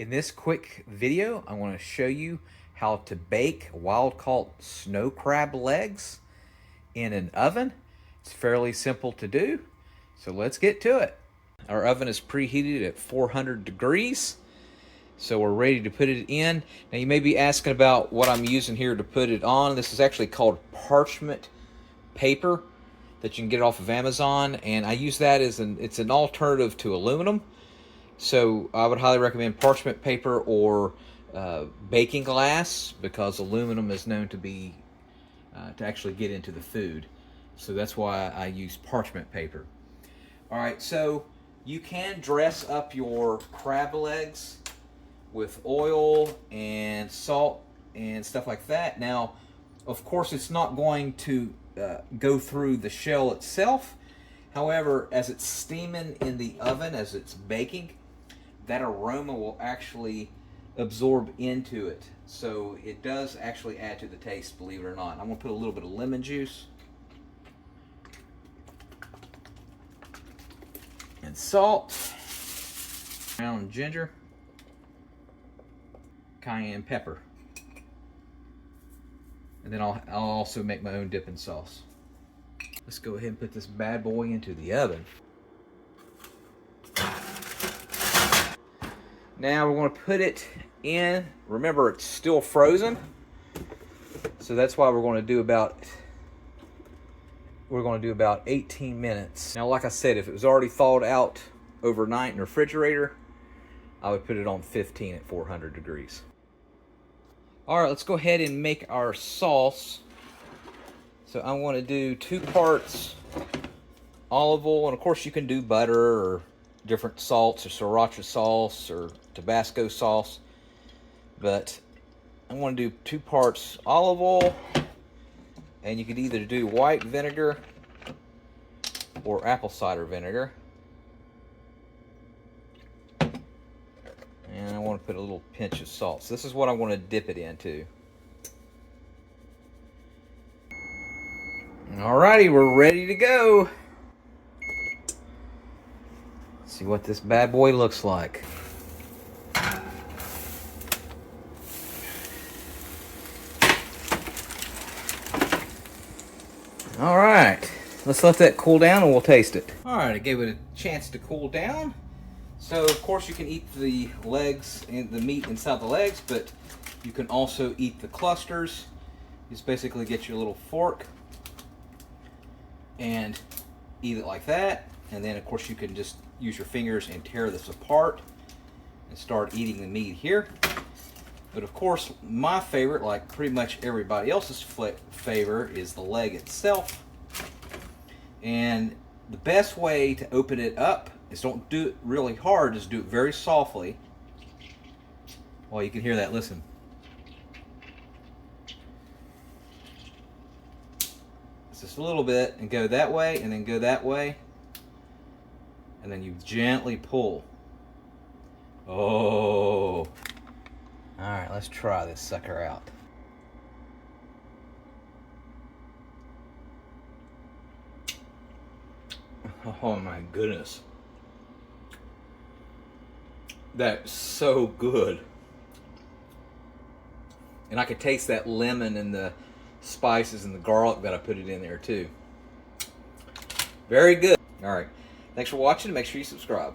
In this quick video, I want to show you how to bake wild-caught snow crab legs in an oven. It's fairly simple to do, so let's get to it. Our oven is preheated at 400 degrees, so we're ready to put it in. Now you may be asking about what I'm using here to put it on. This is actually called parchment paper that you can get off of Amazon, and I use that as it's an alternative to aluminum. So I would highly recommend parchment paper or baking glass, because aluminum is known to be to actually get into the food. So that's why I use parchment paper. All right, so you can dress up your crab legs with oil and salt and stuff like that. Now, of course, it's not going to go through the shell itself. However, as it's steaming in the oven, as it's baking, that aroma will actually absorb into it. So it does actually add to the taste, believe it or not. I'm going to put a little bit of lemon juice and salt, ground ginger, cayenne pepper. And then I'll also make my own dipping sauce. Let's go ahead and put this bad boy into the oven. Now we're going to put it in. Remember, it's still frozen, so that's why we're going to do about 18 minutes. Now, like I said, if it was already thawed out overnight in the refrigerator, I would put it on 15 at 400 degrees. All right, let's go ahead and make our sauce. So I want to do 2 parts olive oil, and of course you can do butter or different salts, or sriracha sauce or Tabasco sauce, but I want to do 2 parts olive oil, and you could either do white vinegar or apple cider vinegar. And I want to put a little pinch of salt. So this is what I want to dip it into. Alrighty, we're ready to go. Let's see what this bad boy looks like. Alright, let's let that cool down and we'll taste it. Alright, I gave it a chance to cool down. So, of course, you can eat the legs and the meat inside the legs, but you can also eat the clusters. You just basically get your little fork and eat it like that. And then, of course, you can just use your fingers and tear this apart and start eating the meat here. But, of course, my favorite, like pretty much everybody else's favorite, is the leg itself. And the best way to open it up is don't do it really hard, just do it very softly. Well, you can hear that, listen. It's just a little bit, and go that way, and then go that way. And then you gently pull. Oh. Alright, let's try this sucker out. Oh my goodness. That's so good. And I could taste that lemon and the spices and the garlic that I put it in there too. Very good. Alright, thanks for watching. Make sure you subscribe.